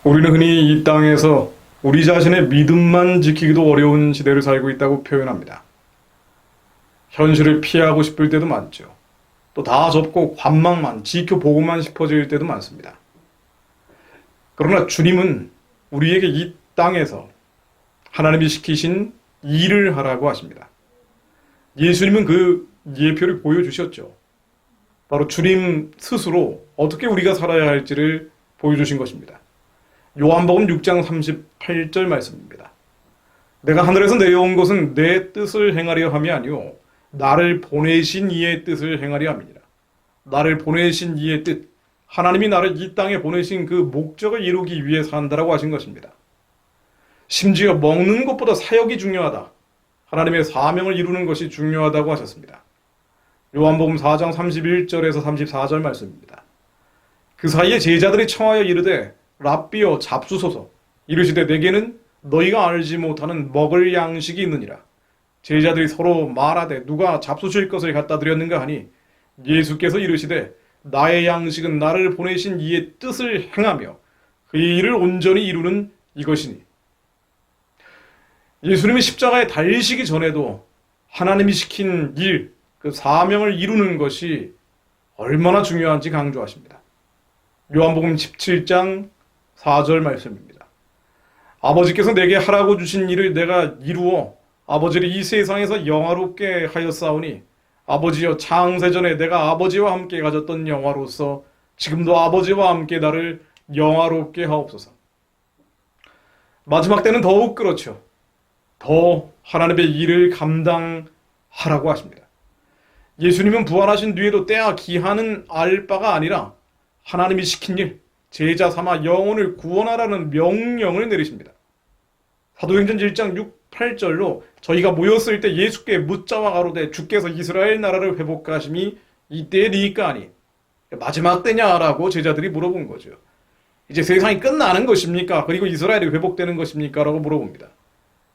우리는 흔히 이 땅에서 우리 자신의 믿음만 지키기도 어려운 시대를 살고 있다고 표현합니다. 현실을 피하고 싶을 때도 많죠. 또 다 접고 관망만, 지켜보고만 싶어질 때도 많습니다. 그러나 주님은 우리에게 이 땅에서 하나님이 시키신 일을 하라고 하십니다. 예수님은 그 예표를 보여주셨죠. 바로 주님 스스로 어떻게 우리가 살아야 할지를 보여주신 것입니다. 요한복음 6장 38절 말씀입니다. 내가 하늘에서 내려온 것은 내 뜻을 행하려 함이 아니요 나를 보내신 이의 뜻을 행하려 함이니라. 나를 보내신 이의 뜻, 하나님이 나를 이 땅에 보내신 그 목적을 이루기 위해 산다라고 하신 것입니다. 심지어 먹는 것보다 사역이 중요하다. 하나님의 사명을 이루는 것이 중요하다고 하셨습니다. 요한복음 4장 31절에서 34절 말씀입니다. 그 사이에 제자들이 청하여 이르되 랍비여 잡수소서. 이르시되 내게는 너희가 알지 못하는 먹을 양식이 있느니라. 제자들이 서로 말하되 누가 잡수실 것을 갖다 드렸는가 하니 예수께서 이르시되 나의 양식은 나를 보내신 이의 뜻을 행하며 그의 일을 온전히 이루는 이것이니. 예수님이 십자가에 달리시기 전에도 하나님이 시킨 일, 그 사명을 이루는 것이 얼마나 중요한지 강조하십니다. 요한복음 17장 4절 말씀입니다. 아버지께서 내게 하라고 주신 일을 내가 이루어 아버지를 이 세상에서 영화롭게 하였사오니 아버지여 창세전에 내가 아버지와 함께 가졌던 영화로서 지금도 아버지와 함께 나를 영화롭게 하옵소서. 마지막 때는 더욱 그렇죠. 더 하나님의 일을 감당하라고 하십니다. 예수님은 부활하신 뒤에도 때와 기한은 알 바가 아니라 하나님이 시킨 일, 제자 삼아 영혼을 구원하라는 명령을 내리십니다. 사도행전 1장 6, 8절로 저희가 모였을 때 예수께 묻자와 가로되 주께서 이스라엘 나라를 회복하심이 이때리이까 하니 마지막 때냐라고 제자들이 물어본 거죠. 이제 세상이 끝나는 것입니까? 그리고 이스라엘이 회복되는 것입니까? 라고 물어봅니다.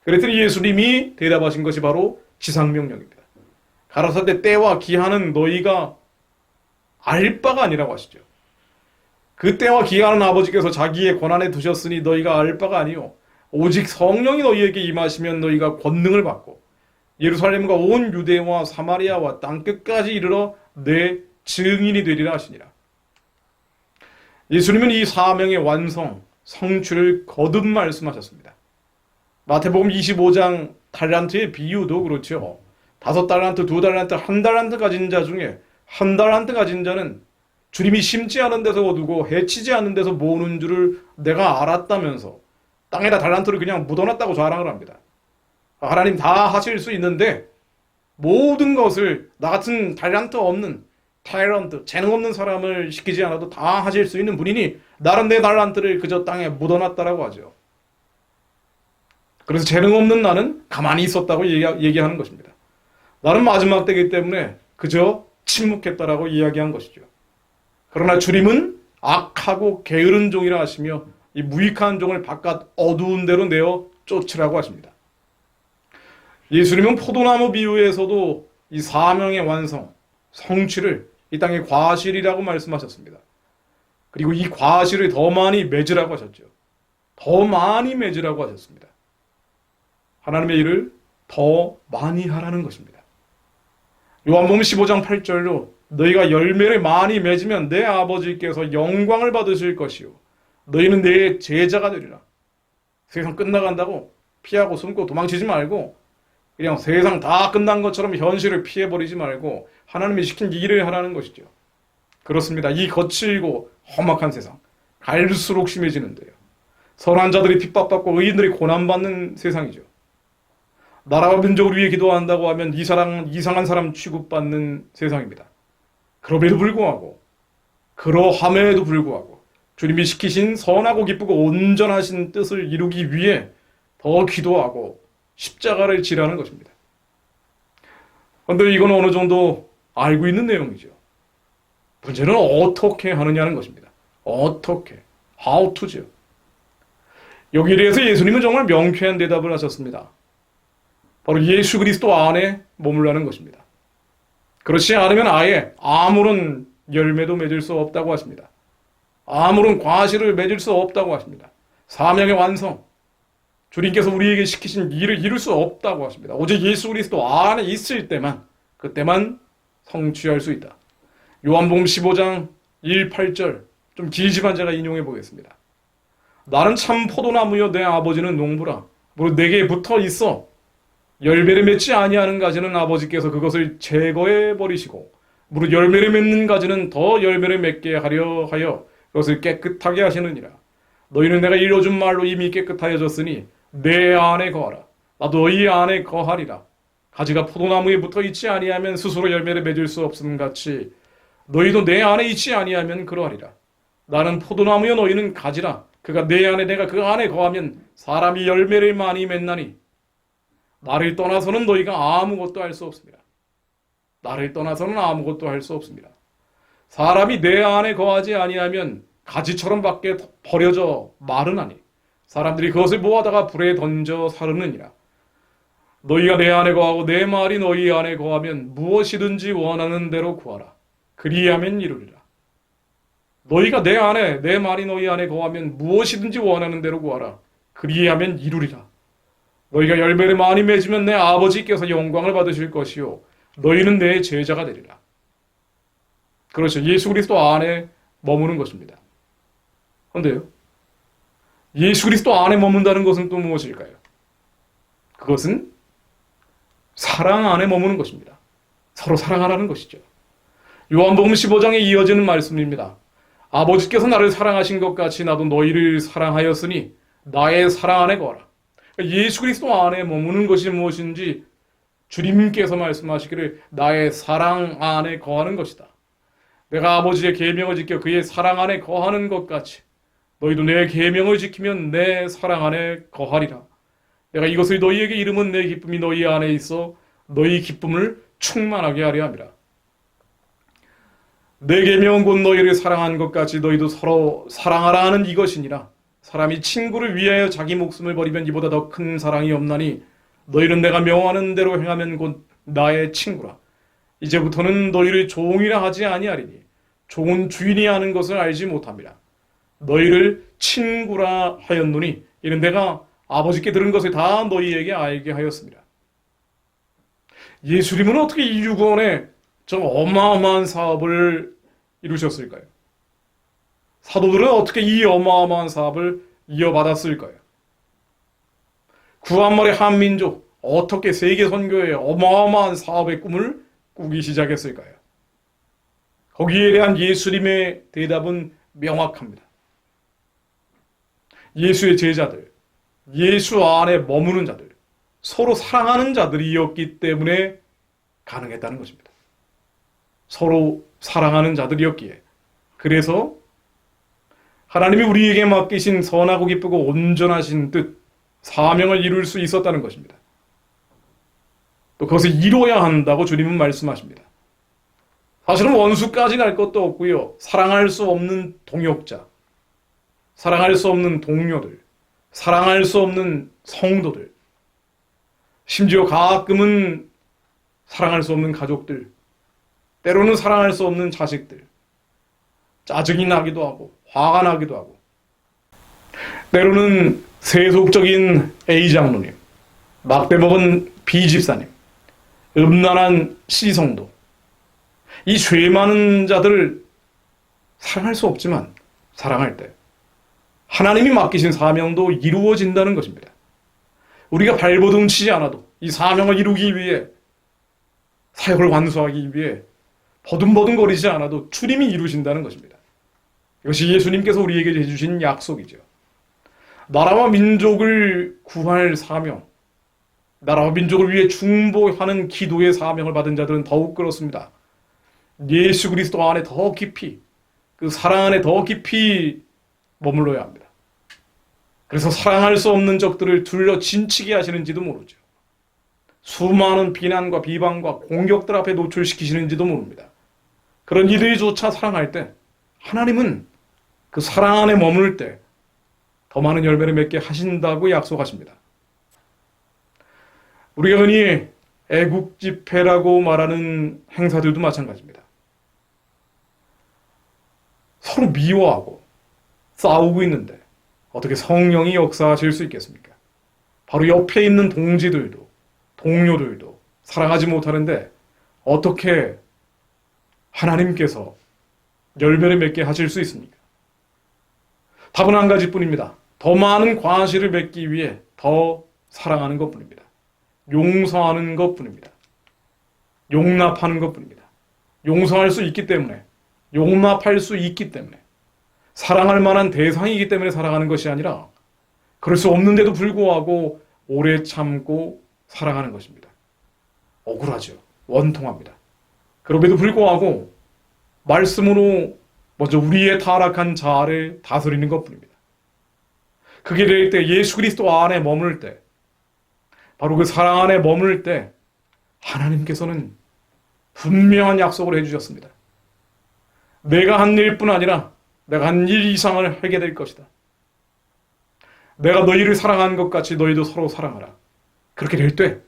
그랬더니 예수님이 대답하신 것이 바로 지상명령입니다. 가라사대 때와 기한은 너희가 알 바가 아니라고 하시죠. 그 때와 기한은 아버지께서 자기의 권한에 두셨으니 너희가 알 바가 아니요 오직 성령이 너희에게 임하시면 너희가 권능을 받고 예루살렘과 온 유대와 사마리아와 땅끝까지 이르러 내 증인이 되리라 하시니라. 예수님은 이 사명의 완성, 성취를 거듭 말씀하셨습니다. 마태복음 25장 달란트의 비유도 그렇죠. 5달란트, 2달란트, 1달란트 가진 자 중에 1달란트 가진 자는 주님이 심지 않은 데서 거두고 해치지 않은 데서 모으는 줄을 내가 알았다면서 땅에다 달란트를 그냥 묻어놨다고 자랑을 합니다. 하나님 다 하실 수 있는데 모든 것을 나 같은 달란트 없는 타이런트, 재능 없는 사람을 시키지 않아도 다 하실 수 있는 분이니 나는 내 달란트를 그저 땅에 묻어놨다라고 하죠. 그래서 재능 없는 나는 가만히 있었다고 얘기하는 것입니다. 나는 마지막 때이기 때문에 그저 침묵했다라고 이야기한 것이죠. 그러나 주님은 악하고 게으른 종이라 하시며 이 무익한 종을 바깥 어두운 데로 내어 쫓으라고 하십니다. 예수님은 포도나무 비유에서도 이 사명의 완성, 성취를 이 땅의 과실이라고 말씀하셨습니다. 그리고 이 과실을 더 많이 맺으라고 하셨죠. 더 많이 맺으라고 하셨습니다. 하나님의 일을 더 많이 하라는 것입니다. 요한복음 15장 8절로 너희가 열매를 많이 맺으면 내 아버지께서 영광을 받으실 것이요 너희는 내 제자가 되리라. 세상 끝나간다고 피하고 숨고 도망치지 말고 그냥 세상 다 끝난 것처럼 현실을 피해버리지 말고 하나님이 시킨 일을 하라는 것이죠. 그렇습니다. 이 거칠고 험악한 세상 갈수록 심해지는데요. 선한 자들이 핍박받고 의인들이 고난받는 세상이죠. 나라와 민족을 위해 기도한다고 하면 이상한 사람 취급받는 세상입니다. 그럼에도 불구하고 그러함에도 불구하고 주님이 시키신 선하고 기쁘고 온전하신 뜻을 이루기 위해 더 기도하고 십자가를 지라는 것입니다. 그런데 이건 어느 정도 알고 있는 내용이죠. 문제는 어떻게 하느냐는 것입니다. 어떻게, how to죠. 여기에 대해서 예수님은 정말 명쾌한 대답을 하셨습니다. 바로 예수 그리스도 안에 머물라는 것입니다. 그렇지 않으면 아예 아무런 열매도 맺을 수 없다고 하십니다. 아무런 과실을 맺을 수 없다고 하십니다. 사명의 완성, 주님께서 우리에게 시키신 일을 이룰 수 없다고 하십니다. 오직 예수 그리스도 안에 있을 때만, 그때만 성취할 수 있다. 요한복음 15장 1, 8절, 좀 길지만 제가 인용해 보겠습니다. 나는 참 포도나무여 내 아버지는 농부라. 무릇 내게 붙어 있어 열매를 맺지 아니하는 가지는 아버지께서 그것을 제거해 버리시고 무릇 열매를 맺는 가지는 더 열매를 맺게 하려 하여 그것을 깨끗하게 하시느니라. 너희는 내가 일러준 말로 이미 깨끗하여졌으니 내 안에 거하라. 나도 너희 안에 거하리라. 가지가 포도나무에 붙어 있지 아니하면 스스로 열매를 맺을 수 없음 같이 너희도 내 안에 있지 아니하면 그러하리라. 나는 포도나무여 너희는 가지라. 그가 내 안에 내가 그 안에 거하면 사람이 열매를 많이 맺나니 나를 떠나서는 너희가 아무것도 할 수 없습니다. 나를 떠나서는 아무것도 할 수 없습니다. 사람이 내 안에 거하지 아니하면 가지처럼 밖에 버려져 마르나니 사람들이 그것을 모아다가 불에 던져 사르느니라. 너희가 내 안에 거하고 내 말이 너희 안에 거하면 무엇이든지 원하는 대로 구하라. 그리하면 이루리라. 너희가 내 안에 내 말이 너희 안에 거하면 무엇이든지 원하는 대로 구하라. 그리하면 이루리라. 너희가 열매를 많이 맺으면 내 아버지께서 영광을 받으실 것이요 너희는 내 제자가 되리라. 그렇죠. 예수 그리스도 안에 머무는 것입니다. 그런데요, 예수 그리스도 안에 머문다는 것은 또 무엇일까요? 그것은 사랑 안에 머무는 것입니다. 서로 사랑하라는 것이죠. 요한복음 15장에 이어지는 말씀입니다. 아버지께서 나를 사랑하신 것 같이 나도 너희를 사랑하였으니 나의 사랑 안에 거하라. 예수 그리스도 안에 머무는 것이 무엇인지 주님께서 말씀하시기를 나의 사랑 안에 거하는 것이다. 내가 아버지의 계명을 지켜 그의 사랑 안에 거하는 것 같이 너희도 내 계명을 지키면 내 사랑 안에 거하리라. 내가 이것을 너희에게 이름은 내 기쁨이 너희 안에 있어 너희 기쁨을 충만하게 하려 함이라. 내 계명은 곧 너희를 사랑한 것 같이 너희도 서로 사랑하라 하는 이것이니라. 사람이 친구를 위하여 자기 목숨을 버리면 이보다 더 큰 사랑이 없나니 너희는 내가 명하는 대로 행하면 곧 나의 친구라. 이제부터는 너희를 종이라 하지 아니하리니 종은 주인이 하는 것을 알지 못함이라. 너희를 친구라 하였노니 이는 내가 아버지께 들은 것을 다 너희에게 알게 하였습니다. 예수님은 어떻게 이 유구원에 저 어마어마한 사업을 이루셨을까요? 사도들은 어떻게 이 어마어마한 사업을 이어받았을까요? 구한말의 한민족 어떻게 세계 선교의 어마어마한 사업의 꿈을 꾸기 시작했을까요? 거기에 대한 예수님의 대답은 명확합니다. 예수의 제자들, 예수 안에 머무는 자들, 서로 사랑하는 자들이었기 때문에 가능했다는 것입니다. 서로 사랑하는 자들이었기에. 그래서 하나님이 우리에게 맡기신 선하고 기쁘고 온전하신 뜻, 사명을 이룰 수 있었다는 것입니다. 또 그것을 이뤄야 한다고 주님은 말씀하십니다. 사실은 원수까지는 할 것도 없고요. 사랑할 수 없는 동역자, 사랑할 수 없는 동료들, 사랑할 수 없는 성도들, 심지어 가끔은 사랑할 수 없는 가족들, 때로는 사랑할 수 없는 자식들, 짜증이 나기도 하고 화가 나기도 하고 때로는 세속적인 A 장로님, 막대먹은 B 집사님, 음란한 C 성도, 이 죄 많은 자들을 사랑할 수 없지만 사랑할 때 하나님이 맡기신 사명도 이루어진다는 것입니다. 우리가 발버둥 치지 않아도 이 사명을 이루기 위해 사역을 완수하기 위해 버둥버둥거리지 않아도 주님이 이루신다는 것입니다. 이것이 예수님께서 우리에게 해주신 약속이죠. 나라와 민족을 구할 사명, 나라와 민족을 위해 중보하는 기도의 사명을 받은 자들은 더욱 그렇습니다. 예수 그리스도 안에 더 깊이, 그 사랑 안에 더 깊이 머물러야 합니다. 그래서 사랑할 수 없는 적들을 둘러 진치게 하시는지도 모르죠. 수많은 비난과 비방과 공격들 앞에 노출시키시는지도 모릅니다. 그런 이들조차 사랑할 때 하나님은 그 사랑 안에 머물 때 더 많은 열매를 맺게 하신다고 약속하십니다. 우리가 흔히 애국 집회라고 말하는 행사들도 마찬가지입니다. 서로 미워하고 싸우고 있는데 어떻게 성령이 역사하실 수 있겠습니까? 바로 옆에 있는 동지들도, 동료들도 사랑하지 못하는데 어떻게 하나님께서 열매를 맺게 하실 수 있습니까? 답은 한 가지뿐입니다. 더 많은 과실을 맺기 위해 더 사랑하는 것뿐입니다. 용서하는 것뿐입니다. 용납하는 것뿐입니다. 용서할 수 있기 때문에, 용납할 수 있기 때문에, 사랑할 만한 대상이기 때문에 사랑하는 것이 아니라 그럴 수 없는데도 불구하고 오래 참고 사랑하는 것입니다. 억울하죠. 원통합니다. 그럼에도 불구하고 말씀으로 먼저 우리의 타락한 자아를 다스리는 것뿐입니다. 그게 될 때, 예수 그리스도 안에 머물 때, 바로 그 사랑 안에 머물 때 하나님께서는 분명한 약속을 해주셨습니다. 내가 한 일뿐 아니라 내가 한 일 이상을 하게 될 것이다. 내가 너희를 사랑한 것 같이 너희도 서로 사랑하라. 그렇게 될 때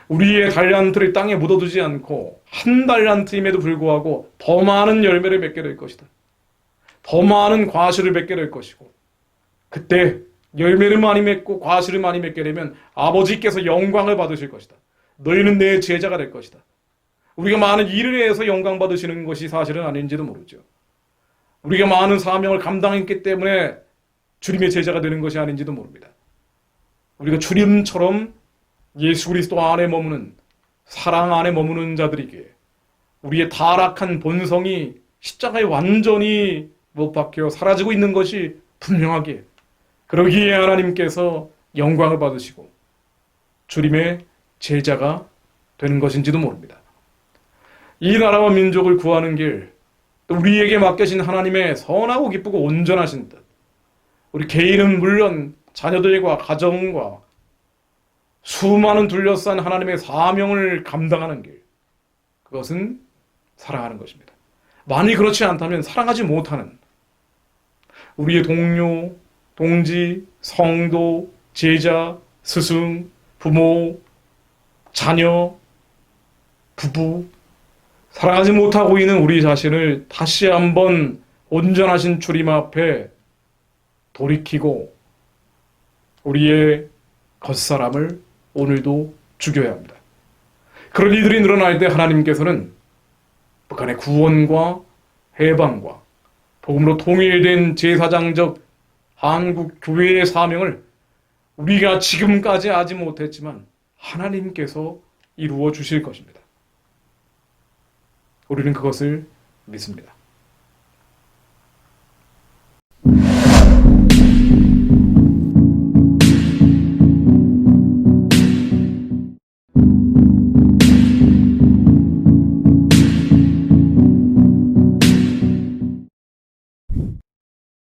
우리의 달란트를 땅에 묻어두지 않고 한 달란트임에도 불구하고 더 많은 열매를 맺게 될 것이다. 더 많은 과실을 맺게 될 것이고, 그때 열매를 많이 맺고 과실을 많이 맺게 되면 아버지께서 영광을 받으실 것이다. 너희는 내 제자가 될 것이다. 우리가 많은 일을 해서 영광 받으시는 것이 사실은 아닌지도 모르죠. 우리가 많은 사명을 감당했기 때문에 주님의 제자가 되는 것이 아닌지도 모릅니다. 우리가 주님처럼 예수 그리스도 안에 머무는, 사랑 안에 머무는 자들이기에 우리의 타락한 본성이 십자가에 완전히 못 박혀 사라지고 있는 것이 분명하기에, 그러기에 하나님께서 영광을 받으시고 주님의 제자가 되는 것인지도 모릅니다. 이 나라와 민족을 구하는 길, 또 우리에게 맡겨진 하나님의 선하고 기쁘고 온전하신 뜻, 우리 개인은 물론 자녀들과 가정과 수많은 둘러싼 하나님의 사명을 감당하는 길, 그것은 사랑하는 것입니다. 만일 그렇지 않다면 사랑하지 못하는 우리의 동료, 동지, 성도, 제자, 스승, 부모, 자녀, 부부, 사랑하지 못하고 있는 우리 자신을 다시 한번 온전하신 주님 앞에 돌이키고 우리의 겉사람을 오늘도 죽여야 합니다. 그런 이들이 늘어날 때 하나님께서는 북한의 구원과 해방과 복음으로 통일된 제사장적 한국 교회의 사명을 우리가 지금까지 하지 못했지만 하나님께서 이루어 주실 것입니다. 우리는 그것을 믿습니다.